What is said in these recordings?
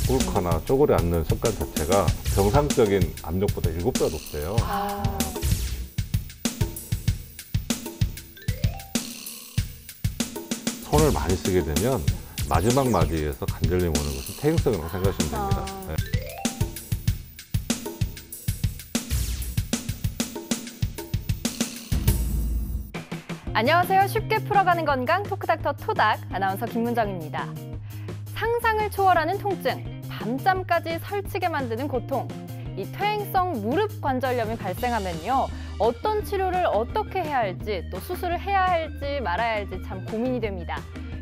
꿇거나 쪼그려 앉는 습관 자체가 정상적인 압력보다 7배가 높대요. 손을 많이 쓰게 되면 마지막 마디에서 관절염이 오는 것은 퇴행성이라고 생각하시면 됩니다. 네. 안녕하세요. 쉽게 풀어가는 건강 토크닥터 토닥 아나운서 김문정입니다. 상상을 초월하는 통증, 밤잠까지 설치게 만드는 고통, 이 퇴행성 무릎 관절염이 발생하면요. 어떤 치료를 어떻게 해야 할지, 또 수술을 해야 할지 말아야 할지 참 고민이 됩니다.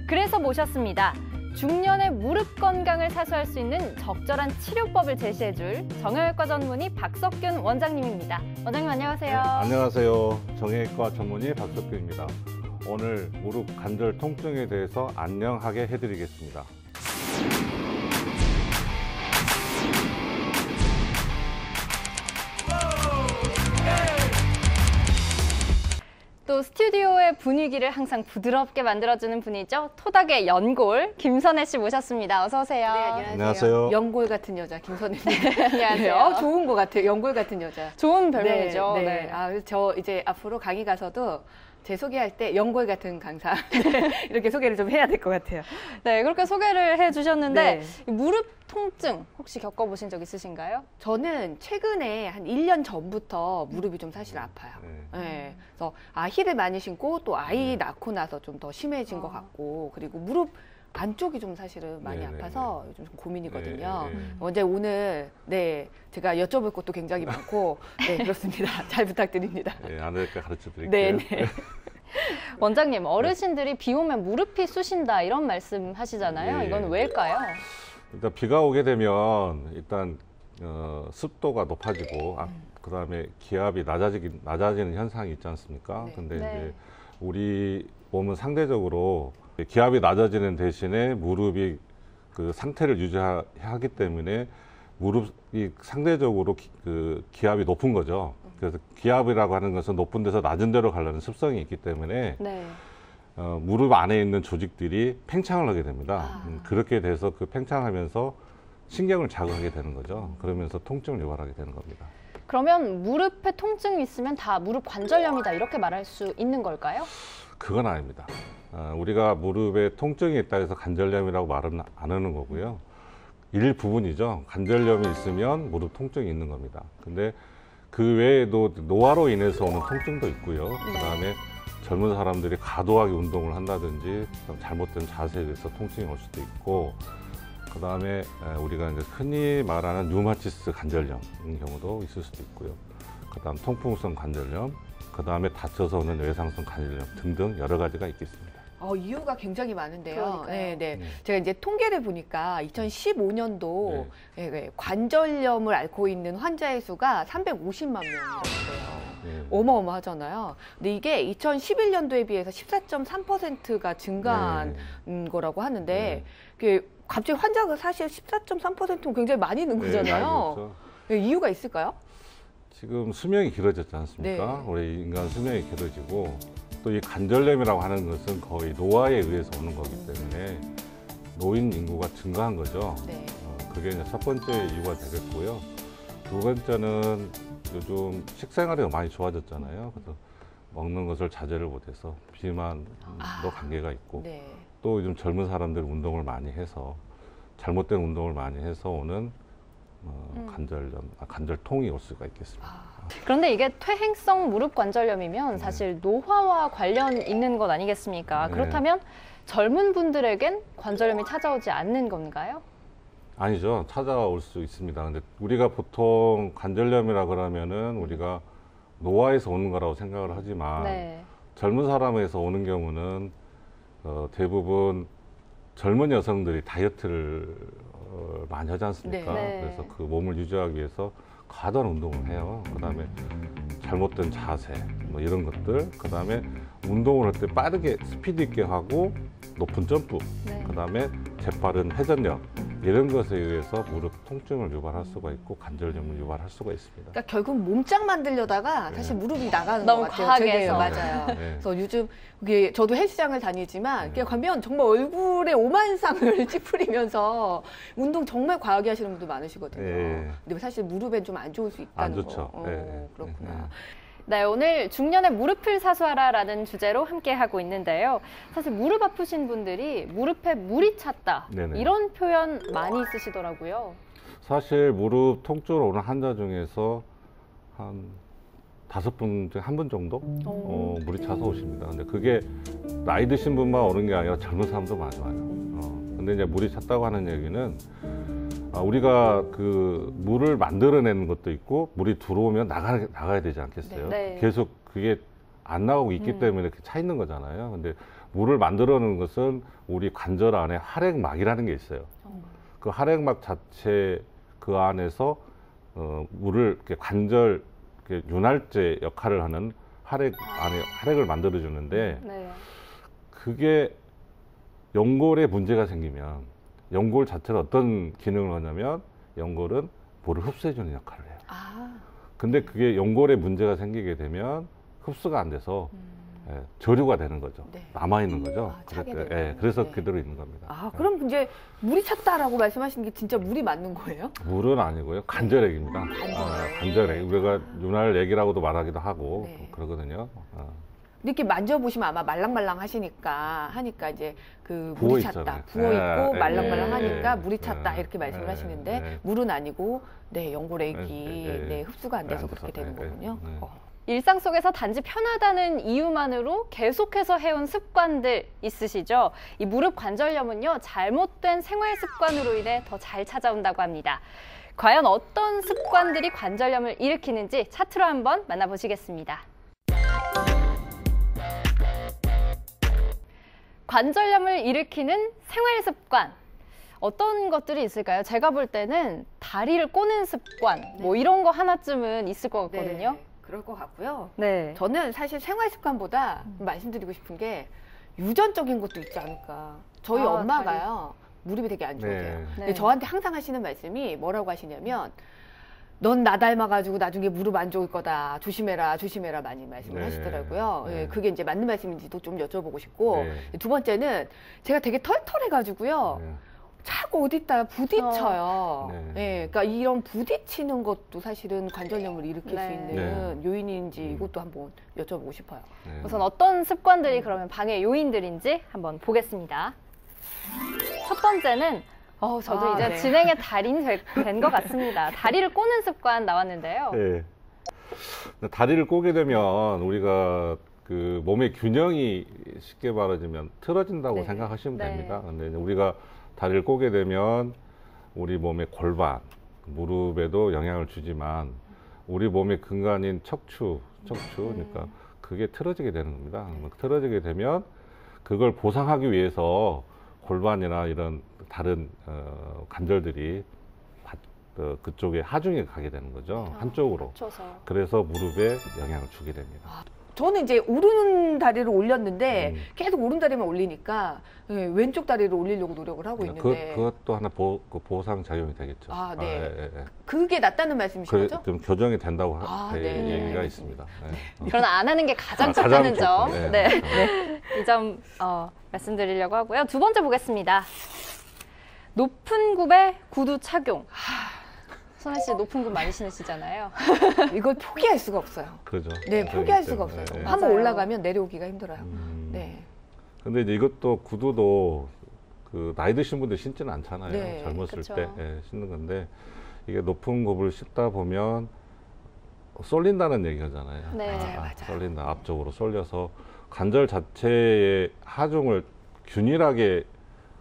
그래서 모셨습니다. 중년의 무릎 건강을 사수할 수 있는 적절한 치료법을 제시해줄 정형외과 전문의 박석균 원장님입니다. 원장님 안녕하세요. 네, 안녕하세요. 정형외과 전문의 박석균입니다. 오늘 무릎 관절 통증에 대해서 안녕하게 해드리겠습니다. 또 스튜디오의 분위기를 항상 부드럽게 만들어주는 분이죠. 토닥의 연골 김선혜 씨 모셨습니다. 어서 오세요. 네, 안녕하세요. 연골 같은 여자 김선혜입니다. 안녕하세요. 네, 좋은 것 같아요. 연골 같은 여자. 좋은 별명이죠. 네, 네. 네. 아, 저 이제 앞으로 강의 가서도 제 소개할 때 연골 같은 강사 네, 이렇게 소개를 좀 해야 될 것 같아요. 네, 그렇게 소개를 해주셨는데 네. 이 무릎 통증 혹시 겪어보신 적 있으신가요? 저는 최근에 한 1년 전부터 무릎이 좀 사실 아파요. 네. 네. 그래서 힐을 많이 신고 또 아이 낳고 나서 좀 더 심해진 것 같고, 그리고 무릎 안쪽이 좀 사실은 많이 네네네. 아파서 요즘 좀 고민이거든요. 네, 네. 언제 오늘 제가 여쭤볼 것도 굉장히 많고 네, 그렇습니다. 잘 부탁드립니다. 네, 아내가 가르쳐 드릴게요. 네, 네. 원장님, 어르신들이 비 오면 무릎이 쑤신다 이런 말씀 하시잖아요. 네. 이건 왜일까요? 일단 비가 오게 되면 일단 습도가 높아지고 그다음에 기압이 낮아지는 현상이 있지 않습니까? 네. 근데 네. 이제 우리 몸은 상대적으로 기압이 낮아지는 대신에 무릎이 그 상태를 유지하기 때문에 무릎이 상대적으로 기압이 높은 거죠. 그래서 기압이라고 하는 것은 높은 데서 낮은 데로 가려는 습성이 있기 때문에 네. 무릎 안에 있는 조직들이 팽창을 하게 됩니다. 그렇게 돼서 그 팽창하면서 신경을 자극하게 되는 거죠. 그러면서 통증을 유발하게 되는 겁니다. 그러면 무릎에 통증이 있으면 다 무릎 관절염이다 이렇게 말할 수 있는 걸까요? 그건 아닙니다. 우리가 무릎에 통증이 있다 해서 관절염이라고 말은 안 하는 거고요. 일부분이죠. 관절염이 있으면 무릎 통증이 있는 겁니다. 근데 그 외에도 노화로 인해서 오는 통증도 있고요. 그다음에 젊은 사람들이 과도하게 운동을 한다든지 잘못된 자세에 의해서 통증이 올 수도 있고, 그다음에 우리가 이제 흔히 말하는 류마티스 관절염 경우도 있을 수도 있고요. 그다음 통풍성 관절염, 그다음에 다쳐서 오는 외상성 관절염 등등 여러 가지가 있겠습니다. 이유가 굉장히 많은데요. 그러니까요. 네, 네. 제가 이제 통계를 보니까 2015년도 네. 관절염을 앓고 있는 환자의 수가 350만 명이라고 해요. 네. 어마어마하잖아요. 근데 이게 2011년도에 비해서 14.3%가 증가한 거라고 하는데, 갑자기 환자가 사실 14.3%면 굉장히 많이 는 네, 거잖아요. 많이 그렇죠. 네, 이유가 있을까요? 지금 수명이 길어졌지 않습니까? 네. 우리 인간 수명이 길어지고, 또 이 관절염이라고 하는 것은 거의 노화에 의해서 오는 거기 때문에 노인 인구가 증가한 거죠. 네. 그게 이제 첫 번째 이유가 되겠고요. 두 번째는 요즘 식생활이 많이 좋아졌잖아요. 그래서 먹는 것을 자제를 못해서 비만도 관계가 있고, 네. 또 요즘 젊은 사람들이 운동을 많이 해서 잘못된 운동을 많이 해서 오는 관절통이 올 수가 있겠습니다. 그런데 이게 퇴행성 무릎 관절염이면 사실 노화와 관련 있는 것 아니겠습니까? 네. 그렇다면 젊은 분들에겐 관절염이 찾아오지 않는 건가요? 아니죠. 찾아올 수 있습니다. 근데 우리가 보통 관절염이라 그러면은 우리가 노화에서 오는 거라고 생각을 하지만 네. 젊은 사람에서 오는 경우는 대부분 젊은 여성들이 다이어트를 많이 하지 않습니까? 네. 그래서 그 몸을 유지하기 위해서 과도한 운동을 해요. 그다음에 잘못된 자세, 뭐 이런 것들, 그 다음에 운동을 할 때 빠르게 스피드 있게 하고 높은 점프, 네. 그 다음에 재빠른 회전력 이런 것에 의해서 무릎 통증을 유발할 수가 있고 관절염을 유발할 수가 있습니다. 그러니까 결국 몸짱 만들려다가 네. 사실 무릎이 나가는 너무 것 같아요. 과하게 되게 해서. 맞아요. 네. 그래서 요즘 그게 저도 헬스장을 다니지만 네. 그냥 가면 정말 얼굴에 오만상을 찌푸리면서 운동 정말 과하게 하시는 분들 많으시거든요. 네. 근데 사실 무릎엔 좀 안 좋을 수 있다는 안 좋죠. 거. 네. 그렇구나. 네. 네, 오늘 중년의 무릎을 사수하라라는 주제로 함께 하고 있는데요. 사실 무릎 아프신 분들이 무릎에 물이 찼다 네네. 이런 표현 많이 쓰시더라고요. 사실 무릎 통증으로 오는 환자 중에서 한 5분 중에 1분 정도 물이 차서 오십니다. 근데 그게 나이 드신 분만 오는 게 아니라 젊은 사람도 많이 와요. 근데 이제 물이 찼다고 하는 얘기는 우리가 그 물을 만들어내는 것도 있고 물이 들어오면 나가야 되지 않겠어요? 네. 계속 그게 안 나오고 있기 때문에 이렇게 차 있는 거잖아요. 근데 물을 만들어내는 것은 우리 관절 안에 할액막이라는 게 있어요. 그 할액막 자체 그 안에서 물을 이렇게 관절 이렇게 윤활제 역할을 하는 할액 안에 할액을 만들어 주는데 네. 그게 연골에 문제가 생기면 연골 자체가 어떤 기능을 하냐면 연골은 물을 흡수해 주는 역할을 해요. 아, 근데 그게 연골에 문제가 생기게 되면 흡수가 안 돼서 저류가 되는 거죠. 네. 남아 있는 거죠. 아, 차게 그래서, 되는 그래서 네. 그대로 있는 겁니다. 아, 그럼 이제 물이 찼다라고 말씀하시는 게 진짜 물이 맞는 거예요? 물은 아니고요. 관절액입니다. 관절액. 관절액. 우리가 윤활액이라고도 말하기도 하고 네. 그러거든요. 이렇게 만져보시면 아마 말랑말랑 하시니까 이제 그 부어 물이 있잖아요. 찼다, 부어 있고 네, 말랑말랑 네, 하니까 네, 물이 찼다 네, 이렇게 말씀을 네, 하시는데 네. 물은 아니고 네 연골액이 네, 네. 흡수가 안 돼서 안 그렇게 돼서, 되는 네, 거군요. 네. 일상 속에서 단지 편하다는 이유만으로 계속해서 해온 습관들 있으시죠? 이 무릎 관절염은요, 잘못된 생활 습관으로 인해 더 잘 찾아온다고 합니다. 과연 어떤 습관들이 관절염을 일으키는지 차트로 한번 만나보시겠습니다. 관절염을 일으키는 생활 습관. 어떤 것들이 있을까요? 제가 볼 때는 다리를 꼬는 습관, 뭐 이런 거 하나쯤은 있을 것 같거든요. 네, 그럴 것 같고요. 네. 저는 사실 생활 습관보다 말씀드리고 싶은 게 유전적인 것도 있지 않을까. 저희 아, 엄마가요 무릎이 되게 안 좋으세요. 네. 근데 저한테 항상 하시는 말씀이 뭐라고 하시냐면 넌 나 닮아가지고 나중에 무릎 안 좋을 거다. 조심해라, 조심해라 많이 말씀을 네. 하시더라고요. 네. 예, 그게 이제 맞는 말씀인지도 좀 여쭤보고 싶고 네. 두 번째는 제가 되게 털털해가지고요. 네. 자꾸 어디다 부딪혀요. 네. 예, 그러니까 이런 부딪히는 것도 사실은 관절염을 일으킬 네. 수 있는 요인인지 음. 이것도 한번 여쭤보고 싶어요. 네. 우선 어떤 습관들이 그러면 방해 요인들인지 한번 보겠습니다. 첫 번째는 저도 이제 네. 진행의 달인이 된 것 같습니다. 다리를 꼬는 습관 나왔는데요. 네. 다리를 꼬게 되면 우리가 그 몸의 균형이 쉽게 말하자면 틀어진다고 네. 생각하시면 네. 됩니다. 근데 이제 우리가 다리를 꼬게 되면 우리 몸의 골반, 무릎에도 영향을 주지만 우리 몸의 근간인 척추, 그러니까 그게 틀어지게 되는 겁니다. 틀어지게 되면 그걸 보상하기 위해서 골반이나 이런 다른 관절들이 그쪽에 하중에 가게 되는 거죠. 한쪽으로. 맞춰서. 그래서 무릎에 영향을 주게 됩니다. 저는 이제 오른 다리를 올렸는데 계속 오른 다리만 올리니까 왼쪽 다리를 올리려고 노력을 하고 있는데 그것도 하나 보상 작용이 되겠죠. 아, 네. 예. 그게 낫다는 말씀이신 거죠? 좀 교정이 된다고 네. 얘기가 알겠습니다. 있습니다. 예. 그러나 안 하는 게 가장 가장 좋다는 좋죠. 점. 네. 네. 이 점 말씀드리려고 하고요. 두 번째 보겠습니다. 높은 굽의 구두 착용. 선아 씨 높은 굽 많이 신으시잖아요. 이걸 포기할 수가 없어요. 그러죠. 네, 그렇기 포기할 수가 때문에. 없어요. 예. 한번 맞아요. 올라가면 내려오기가 힘들어요. 음. 네. 근데 이제 이것도 구두도 그 나이 드신 분들 신지는 않잖아요. 네, 젊었을 그쵸. 때 신는 건데 이게 높은 굽을 신다 보면 쏠린다는 얘기잖아요. 네. 맞아요. 쏠린다. 앞쪽으로 쏠려서 관절 자체의 하중을 균일하게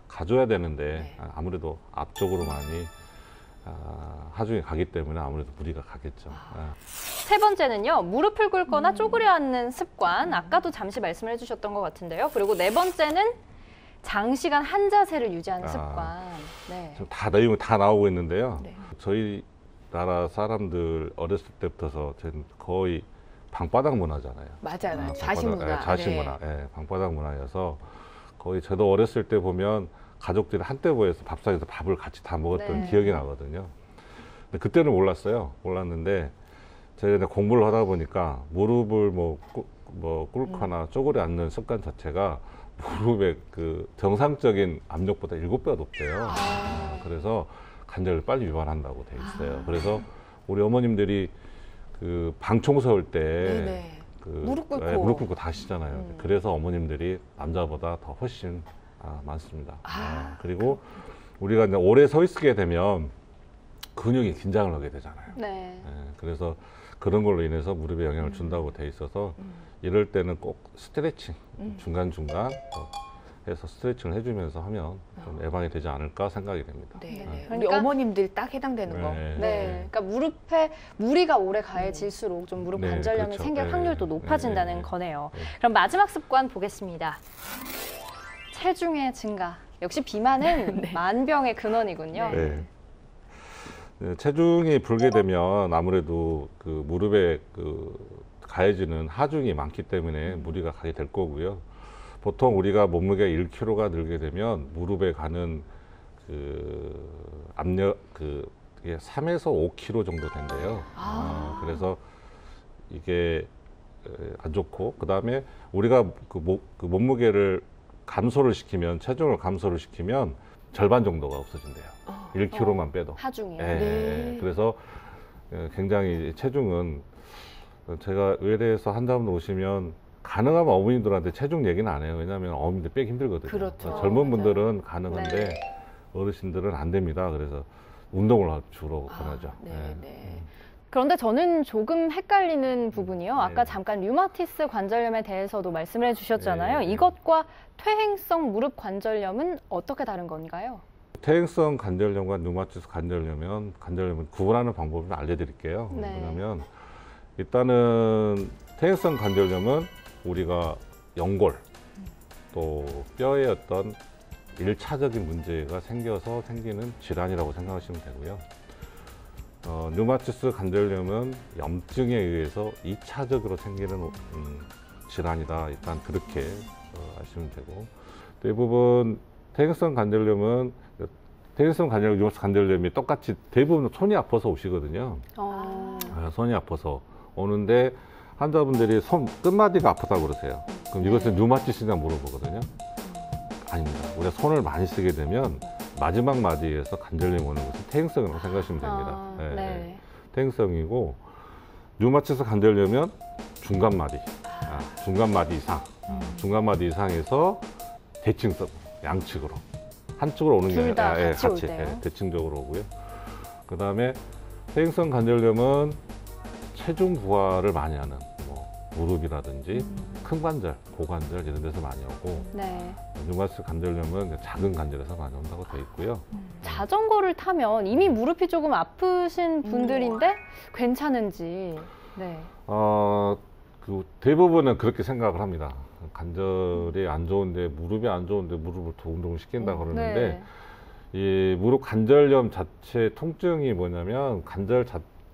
가져야 되는데 네. 아무래도 앞쪽으로 많이 하중이 가기 때문에 아무래도 무리가 가겠죠. 세 번째는요, 무릎을 꿇거나 쪼그려 앉는 습관. 아까도 잠시 말씀을 해주셨던 것 같은데요. 그리고 네 번째는 장시간 한 자세를 유지하는 습관. 네. 지금 다 내용이 다 나오고 있는데요. 네. 저희 나라 사람들 어렸을 때부터서 저는 거의 방바닥 문화잖아요. 맞아요. 아, 좌식 방바닥, 문화. 예, 좌식 네. 문화, 예, 방바닥 문화여서 거의 저도 어렸을 때 보면 가족들이 한때 모여서 밥상에서 밥을 같이 다 먹었던 네. 기억이 나거든요. 근데 그때는 몰랐어요. 몰랐는데 제가 이제 공부를 하다 보니까 무릎을 뭐 꿇거나 쪼그려 앉는 습관 자체가 무릎의 그 정상적인 압력보다 7배가 높대요. 그래서 관절을 빨리 유발한다고 돼 있어요. 그래서 우리 어머님들이 그 방 청소할 때 네네. 그 무릎 꿇고. 무릎 꿇고 다 하시잖아요. 그래서 어머님들이 남자보다 더 훨씬 많습니다. 그리고 우리가 이제 오래 서 있게 되면 근육이 긴장을 하게 되잖아요. 네. 예, 그래서 그런 걸로 인해서 무릎에 영향을 준다고 돼 있어서 이럴 때는 꼭 스트레칭 중간중간 해서 스트레칭을 해주면서 하면 좀 예방이 되지 않을까 생각이 됩니다. 네. 네. 우리 그러니까- 어머님들이 딱 해당되는 거. 네. 네, 그러니까 무릎에 무리가 오래 가해질수록 좀 무릎 네, 관절염이 그렇죠. 생길 네, 확률도 네, 높아진다는 네, 거네요. 네. 그럼 마지막 습관 보겠습니다. 체중의 증가. 역시 비만은 만병의 근원이군요. 네. 네, 체중이 불게 되면 아무래도 그 무릎에 그 가해지는 하중이 많기 때문에 무리가 가게 될 거고요. 보통 우리가 몸무게가 1kg가 늘게 되면 무릎에 가는 그 압력 이게 3에서 5kg 정도 된대요. 그래서 이게 안 좋고 그다음에 우리가 그 몸무게를 감소를 시키면 체중을 감소를 시키면 절반 정도가 없어진대요. 1kg만 빼도. 하중이요. 예, 네. 그래서 굉장히 체중은 제가 의대에서 환자분들 오시면 가능하면 어머님들한테 체중 얘기는 안 해요. 왜냐하면 어머님들 빼기 힘들거든요. 그렇죠. 젊은 맞아요. 분들은 가능한데 네. 어르신들은 안 됩니다. 그래서 운동을 주로 권하죠. 네, 예. 네. 그런데 저는 조금 헷갈리는 부분이요. 아까 네. 잠깐 류마티스 관절염에 대해서도 말씀을 해주셨잖아요. 네. 이것과 퇴행성 무릎 관절염은 어떻게 다른 건가요? 퇴행성 관절염과 류마티스 관절염은 구분하는 방법을 알려드릴게요. 네. 왜냐하면 일단은 퇴행성 관절염은 우리가 연골 또 뼈의 어떤 1차적인 문제가 생겨서 생기는 질환이라고 생각하시면 되고요. 류마티스 관절염은 염증에 의해서 2차적으로 생기는 질환이다. 일단 그렇게 아시면 되고 대부분 퇴행성 관절염은 류마티스 관절염이 똑같이 대부분 손이 아파서 오시거든요. 손이 아파서 오는데 환자분들이 손 끝마디가 아프다고 그러세요. 그럼 이것은 류마티스냐 물어보거든요. 아닙니다. 우리가 손을 많이 쓰게 되면 마지막 마디에서 관절염이 오는 것은 퇴행성이라고 생각하시면 됩니다. 예, 네. 퇴행성이고 류마티스 관절염은 중간 마디, 중간 마디 이상, 중간 마디 이상에서 대칭성 양측으로 한쪽으로 오는 게 둘 다 아니라 같이 올 때요? 대칭적으로 오고요. 그 다음에 퇴행성 관절염은 체중 부하를 많이 하는 뭐 무릎이라든지 큰 관절, 고관절 이런 데서 많이 오고 네. 류마티스 관절염은 작은 관절에서 많이 온다고 되어 있고요. 자전거를 타면 이미 무릎이 조금 아프신 분들인데 괜찮은지. 네. 그 대부분은 그렇게 생각을 합니다. 관절이 안 좋은데 무릎이 안 좋은데 무릎을 더 운동을 시킨다 그러는데 이 무릎 관절염 자체 통증이 뭐냐면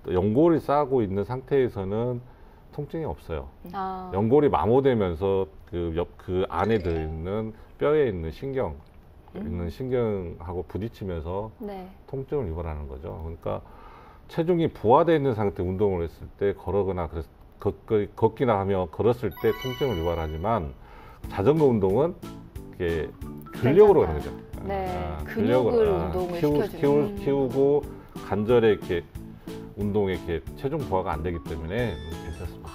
연골이 쌓고 있는 상태에서는 통증이 없어요. 연골이 마모되면서 그 안에 들어있는 뼈에 있는 신경하고 부딪히면서 네. 통증을 유발하는 거죠. 그러니까 체중이 부하되어 있는 상태 운동을 했을 때 걸어거나 걷기나 하며 걸었을 때 통증을 유발하지만 자전거 운동은 이게 근력으로 하는 거죠. 네. 근육을 운동을 시켜주는. 키우고 관절에 이렇게 운동에 이렇게 체중 부하가 안 되기 때문에 괜찮습니다.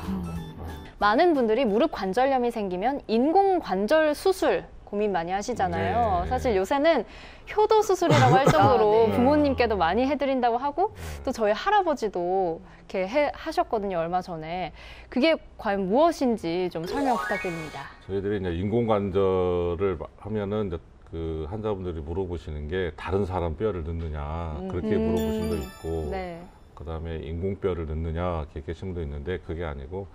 많은 분들이 무릎 관절염이 생기면 인공 관절 수술 고민 많이 하시잖아요. 네. 사실 요새는 효도 수술이라고 할 정도로 네. 부모님께도 많이 해드린다고 하고 또 저희 할아버지도 이렇게 하셨거든요, 얼마 전에. 그게 과연 무엇인지 좀 설명 부탁드립니다. 저희들이 이제 인공관절을 하면은 이제 그 환자분들이 물어보시는 게 다른 사람 뼈를 넣느냐 그렇게 물어보신 분도 있고 네. 그다음에 인공뼈를 넣느냐 이렇게 계신 분도 있는데 그게 아니고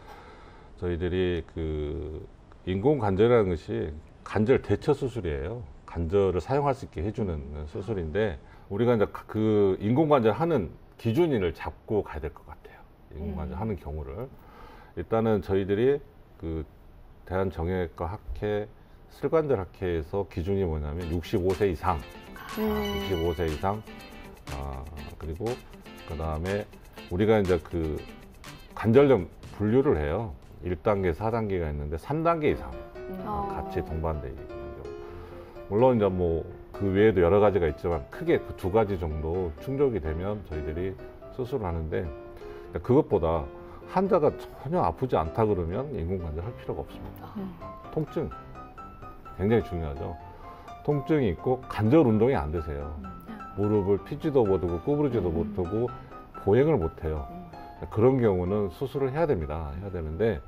저희들이 그 인공관절이라는 것이 관절 대처 수술이에요. 관절을 사용할 수 있게 해주는 수술인데 우리가 이제 그 인공관절 하는 기준인을 잡고 가야 될 것 같아요. 인공관절 하는 경우를. 일단은 저희들이 그 대한정형외과 학회 슬관절 학회에서 기준이 뭐냐면 65세 이상, 65세 이상, 그리고 그 다음에 우리가 이제 그 관절염 분류를 해요. 1단계, 4단계가 있는데 3단계 이상 같이 동반돼 있는 경우. 물론 이제 뭐 그 외에도 여러 가지가 있지만 크게 그 두 가지 정도 충족이 되면 저희들이 수술을 하는데 그것보다 환자가 전혀 아프지 않다 그러면 인공관절 할 필요가 없습니다. 통증 굉장히 중요하죠. 통증이 있고 관절 운동이 안 되세요. 무릎을 피지도 못하고 구부리지도 못하고 보행을 못해요. 그런 경우는 수술을 해야 됩니다. 해야 되는데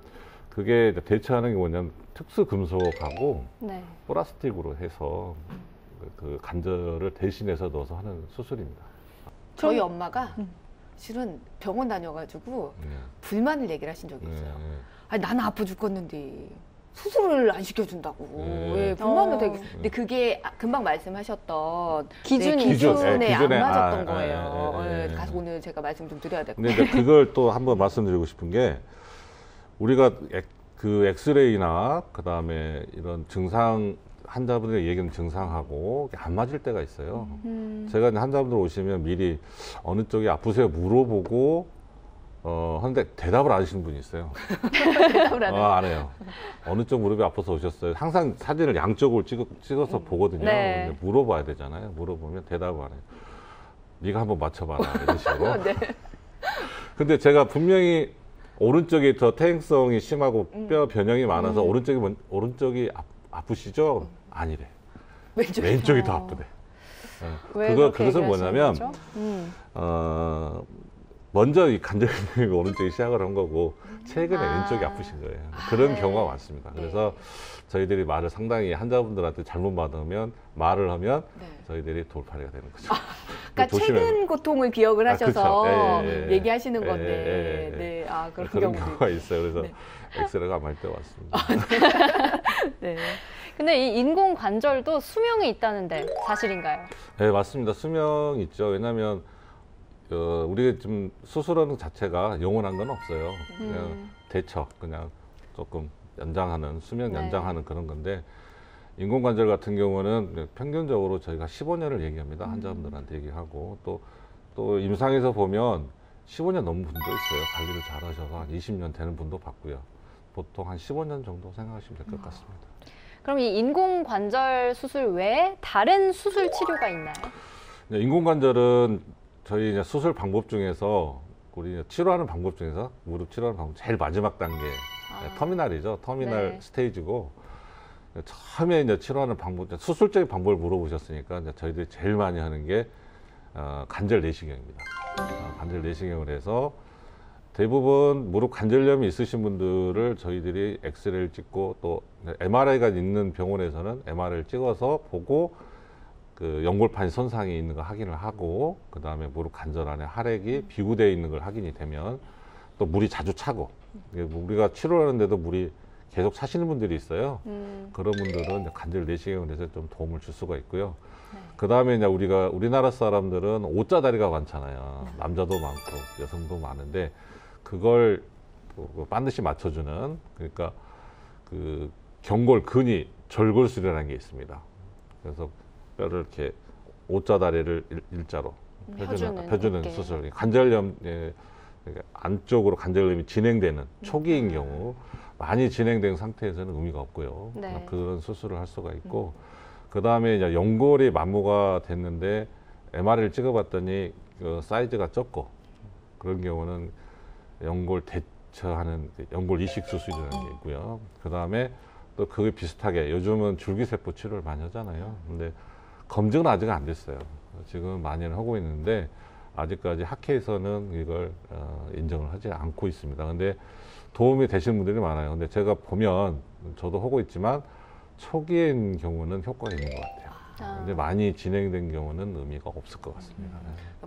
그게 대처하는 게 뭐냐면 특수 금속하고 네. 플라스틱으로 해서 그 관절을 대신해서 넣어서 하는 수술입니다. 저희 엄마가 실은 병원 다녀가지고 네. 불만을 얘기를 하신 적이 있어요. 네. 아니 나는 아파 죽겠는데 수술을 안 시켜준다고. 네. 예, 불만을 어. 되게. 근데 그게 금방 말씀하셨던 기준이 기준에 안 기준에, 맞았던 거예요. 예. 가서 오늘 제가 말씀 좀 드려야 될 것 근데 같아요. 이제 그걸 또 한번 말씀드리고 싶은 게 우리가 그 엑스레이나 그 다음에 이런 증상 환자분들이 얘기하는 증상하고 안 맞을 때가 있어요. 제가 이제 환자분들 오시면 미리 어느 쪽이 아프세요 물어보고 하는데 대답을 안 하시는 분이 있어요. 대답을 안 해요. 안 해요. 어느 쪽 무릎이 아파서 오셨어요. 항상 사진을 양쪽을 찍어서 보거든요. 네. 근데 물어봐야 되잖아요. 물어보면 대답을 안 해요. 네가 한번 맞춰봐라 이런 식으로. 네. 근데 제가 분명히 오른쪽이 더 퇴행성이 심하고 뼈 변형이 많아서 오른쪽이 아프시죠? 아니래. 왼쪽이 더 아프대. 왜 그렇게 그것은 얘기하시는 뭐냐면 거죠? 먼저 이 관절염이 오른쪽이 시작을 한 거고 최근에 왼쪽이 아프신 거예요. 그런 네. 경우가 많습니다. 그래서 저희들이 말을 상당히 환자분들한테 잘못 받으면 말을 하면 네. 저희들이 돌팔이가 되는 거죠. 그러니까 조심해야 최근 고통을 기억을 하셔서 그렇죠. 예. 얘기하시는 예, 건데, 예, 예. 네, 그런 그런 경우도 경우가 있어요. 그래서 네. 엑스레이가 안 맞을 때가 왔습니다. 네. 근데 이 인공 관절도 수명이 있다는데 사실인가요? 네, 맞습니다. 수명 있죠. 왜냐하면 우리가 좀 수술하는 자체가 영원한 건 없어요. 그냥 대처, 그냥 조금 연장하는 수명 네. 연장하는 그런 건데 인공관절 같은 경우는 평균적으로 저희가 15년을 얘기합니다. 환자분들한테 얘기하고 또 임상에서 보면 15년 넘은 분도 있어요. 관리를 잘 하셔서 한 20년 되는 분도 봤고요. 보통 한 15년 정도 생각하시면 될 것 같습니다. 그럼 이 인공 관절 수술 외에 다른 수술 치료가 있나요? 인공관절은 저희 이제 수술 방법 중에서 우리 이제 치료하는 방법 중에서 무릎 치료하는 방법 제일 마지막 단계 터미널이죠. 터미널 네. 스테이지고 처음에 이제 치료하는 방법, 수술적인 방법을 물어보셨으니까 이제 저희들이 제일 많이 하는 게 관절 내시경입니다. 관절 내시경을 해서 대부분 무릎 관절염이 있으신 분들을 저희들이 엑스레이를 찍고 또 MRI가 있는 병원에서는 MRI를 찍어서 보고 그 연골판이 손상이 있는 거 확인을 하고 그 다음에 무릎 관절 안에 혈액이 비구되어 있는 걸 확인이 되면 또 물이 자주 차고 우리가 치료를 하는데도 물이 계속 차시는 분들이 있어요. 그런 분들은 이제 관절 내시경을 해서 좀 도움을 줄 수가 있고요. 네. 그 다음에 이제 우리나라 사람들은 O자다리가 많잖아요. 남자도 많고 여성도 많은데 그걸 반드시 맞춰주는 그러니까 그 경골근이 절골술이라는 게 있습니다. 그래서 뼈를 이렇게 O자다리를 일자로 펴주는 어깨. 수술. 관절염 안쪽으로 관절염이 진행되는 초기인 경우 많이 진행된 상태에서는 의미가 없고요. 네. 그런 수술을 할 수가 있고 그 다음에 이제 연골이 만무가 됐는데 MRI를 찍어봤더니 그 사이즈가 적고 그런 경우는 연골 대처하는 연골 이식 수술이라는 게 있고요. 그 다음에 또 그게 비슷하게 요즘은 줄기세포 치료를 많이 하잖아요. 근데 검증은 아직 안 됐어요. 지금 많이는 하고 있는데 아직까지 학회에서는 이걸 인정을 하지 않고 있습니다. 근데 도움이 되시는 분들이 많아요. 근데 제가 보면 저도 하고 있지만 초기인 경우는 효과가 있는 것 같아요. 근데 많이 진행된 경우는 의미가 없을 것 같습니다.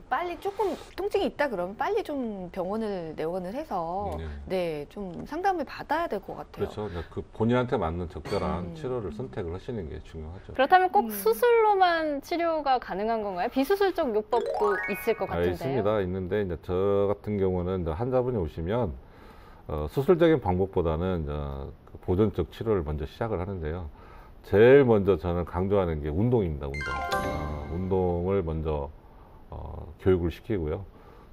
빨리 조금 통증이 있다 그러면 빨리 좀 병원을 내원을 해서 네, 좀 상담을 받아야 될 것 같아요. 그렇죠. 그 본인한테 맞는 적절한 치료를 선택을 하시는 게 중요하죠. 그렇다면 꼭 수술로만 치료가 가능한 건가요? 비수술적 요법도 있을 것 같은데요. 있습니다. 있는데 이제 저 같은 경우는 이제 환자분이 오시면 수술적인 방법보다는 그 보존적 치료를 먼저 시작을 하는데요. 제일 먼저 저는 강조하는 게 운동입니다. 운동을 먼저 교육을 시키고요.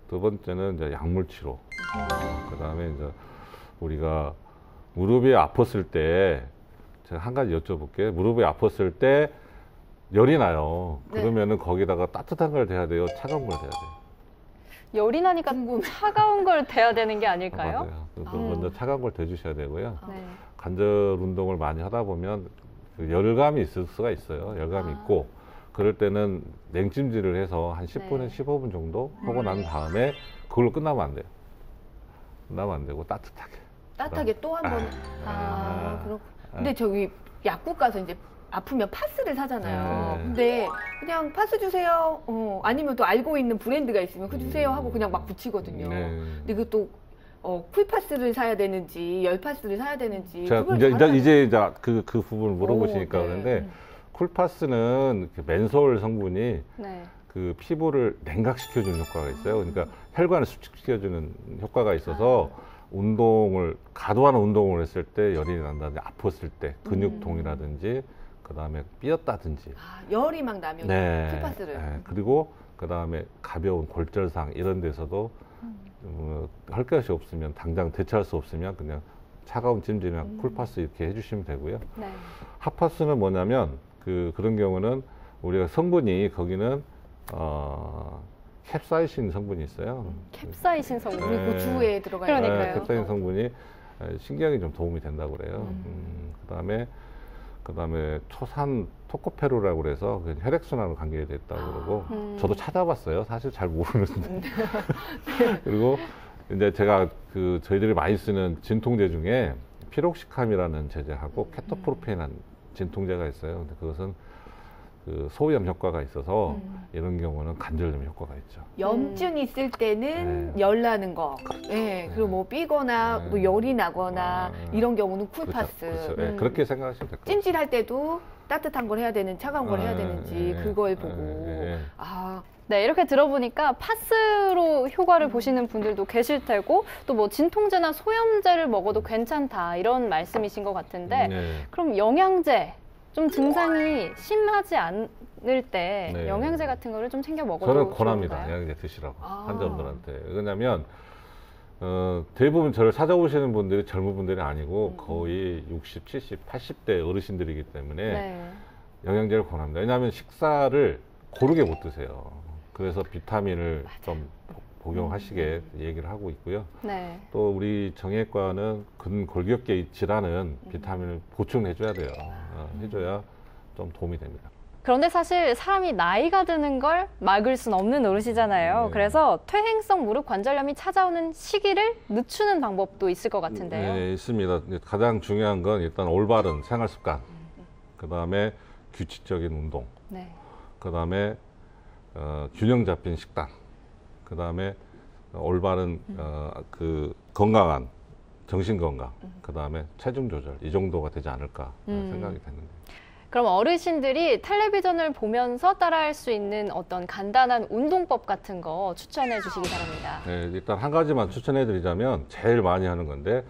두 번째는 이제 약물 치료. 그다음에 이제 우리가 무릎이 아팠을 때 제가 한 가지 여쭤볼게요. 무릎이 아팠을 때 열이 나요. 네. 그러면은 거기다가 따뜻한 걸 대야 돼요? 차가운 걸 대야 돼요? 열이 나니까 차가운 걸 대야 되는 게 아닐까요? 맞아요. 그래서 먼저 차가운 걸 대주셔야 되고요. 네. 관절 운동을 많이 하다 보면 그 열감이 있을 수가 있어요. 열감이 있고 그럴 때는 냉찜질을 해서 한 10분에서 15분 정도 하고 난 다음에 그걸로 끝나면 안 돼요. 끝나면 안 되고 따뜻하게 또 한 번. 그렇고. 근데 저기 약국 가서 이제 아프면 파스를 사잖아요. 네. 근데 그냥 파스 주세요. 아니면 또 알고 있는 브랜드가 있으면 그 주세요 하고 그냥 막 붙이거든요. 네. 근데 그것도 쿨파스를 사야 되는지 열파스를 사야 되는지 자, 그걸 이제 그 부분을 물어보시니까 네. 그런데 쿨파스는 그 맨솔 성분이 네. 그 피부를 냉각시켜주는 효과가 있어요. 그러니까 혈관을 수축시켜주는 효과가 있어서 과도한 운동을 했을 때 열이 난다든지 아팠을 때 근육통이라든지 그다음에 삐었다든지 열이 막 나면 쿨파스를. 네. 그리고 그다음에 가벼운 골절상 이런 데서도 할 것이 없으면 당장 대처할 수 없으면 그냥 차가운 찜질이랑 쿨파스 이렇게 해주시면 되고요. 네. 핫파스는 뭐냐면 그런 경우는 우리가 성분이 거기는 캡사이신 성분이 있어요. 캡사이신 성분. 우리 고추에 들어가 있는 그러니까요. 캡사이신 성분이 신경에 좀 도움이 된다고 그래요. 그다음에 초산 토코페루라고 그래서 혈액순환과 관계가 있다고 그러고 저도 찾아봤어요. 사실 잘 모르는데. 그리고 이제 제가 저희들이 많이 쓰는 진통제 중에 피록시캄이라는 제제하고 케토프로페인이라는 진통제가 있어요. 근데 그것은 그 소염 효과가 있어서 이런 경우는 관절염 효과가 있죠. 염증 있을 때는 열 나는 거. 네. 그리고 뭐 삐거나 뭐 열이 나거나 이런 경우는 쿨파스. 그렇죠. 네, 그렇게 생각하시면 될 것 같아요. 찜질할 때도 따뜻한 걸 해야 되는 차가운 걸 해야 되는지 그걸 보고. 네, 이렇게 들어보니까 파스로 효과를 보시는 분들도 계실 테고 또 뭐 진통제나 소염제를 먹어도 괜찮다 이런 말씀이신 것 같은데 그럼 영양제 좀 증상이 심하지 않을 때 영양제 같은 거를 좀 챙겨 먹어도 저는 권합니다. 좋을까요? 영양제 드시라고 환자분들한테. 왜냐하면 대부분 저를 찾아오시는 분들이 젊은 분들이 아니고 거의 60, 70, 80대 어르신들이기 때문에 영양제를 권합니다. 왜냐하면 식사를 고르게 못 드세요. 그래서 비타민을 좀 복용하시게 얘기를 하고 있고요. 네. 또 우리 정형외과는 근골격계 질환은 비타민을 보충해줘야 돼요. 해줘야 좀 도움이 됩니다. 그런데 사실 사람이 나이가 드는 걸 막을 순 없는 노릇이잖아요. 그래서 퇴행성 무릎 관절염이 찾아오는 시기를 늦추는 방법도 있을 것 같은데요. 네, 있습니다. 가장 중요한 건 일단 올바른 생활 습관, 그 다음에 규칙적인 운동, 그 다음에 균형 잡힌 식단, 그 다음에 올바른 건강한 정신 건강, 그 다음에 체중 조절 이 정도가 되지 않을까 생각이 됐는데. 그럼 어르신들이 텔레비전을 보면서 따라할 수 있는 어떤 간단한 운동법 같은 거 추천해 주시기 바랍니다. 네, 일단 한 가지만 추천해 드리자면 제일 많이 하는 건데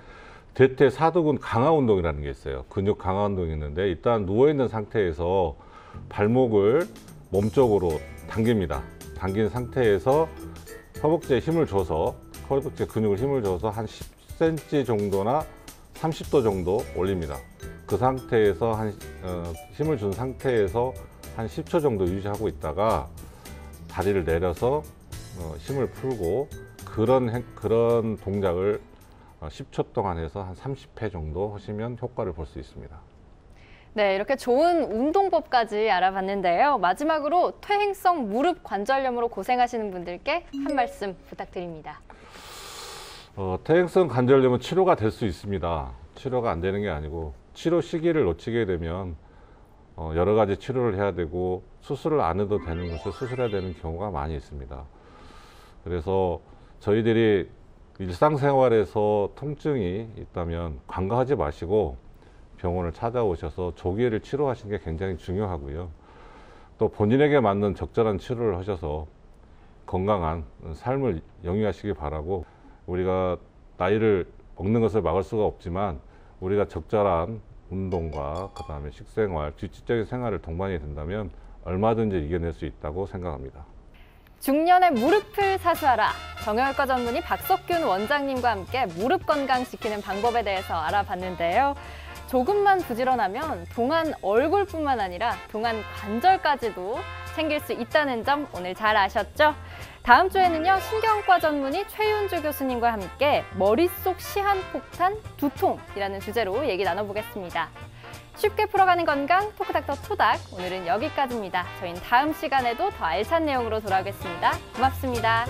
대퇴사두근 강화 운동이라는 게 있어요. 근육 강화 운동이 있는데 일단 누워 있는 상태에서 발목을 몸쪽으로 당깁니다. 당긴 상태에서 허벅지에 힘을 줘서 허벅지 근육을 힘을 줘서 한 10cm 정도나 30도 정도 올립니다. 그 상태에서 힘을 준 상태에서 한 10초 정도 유지하고 있다가 다리를 내려서 힘을 풀고 그런 동작을 10초 동안 해서 한 30회 정도 하시면 효과를 볼 수 있습니다. 네, 이렇게 좋은 운동법까지 알아봤는데요. 마지막으로 퇴행성 무릎 관절염으로 고생하시는 분들께 한 말씀 부탁드립니다. 퇴행성 관절염은 치료가 될 수 있습니다. 치료가 안 되는 게 아니고 치료 시기를 놓치게 되면 여러 가지 치료를 해야 되고 수술을 안 해도 되는 것을 수술해야 되는 경우가 많이 있습니다. 그래서 저희들이 일상생활에서 통증이 있다면 관가하지 마시고 병원을 찾아오셔서 조기를 치료하시는 게 굉장히 중요하고요. 또 본인에게 맞는 적절한 치료를 하셔서 건강한 삶을 영위하시기 바라고 우리가 나이를 먹는 것을 막을 수가 없지만 우리가 적절한 운동과 그다음에 식생활, 규칙적인 생활을 동반이 된다면 얼마든지 이겨낼 수 있다고 생각합니다. 중년의 무릎을 사수하라. 정형외과 전문의 박석균 원장님과 함께 무릎 건강 지키는 방법에 대해서 알아봤는데요. 조금만 부지런하면 동안 얼굴뿐만 아니라 동안 관절까지도 챙길 수 있다는 점 오늘 잘 아셨죠? 다음 주에는요, 신경과 전문의 최윤주 교수님과 함께 머릿속 시한폭탄 두통이라는 주제로 얘기 나눠보겠습니다. 쉽게 풀어가는 건강 토크닥터 토닥, 오늘은 여기까지입니다. 저희는 다음 시간에도 더 알찬 내용으로 돌아오겠습니다. 고맙습니다.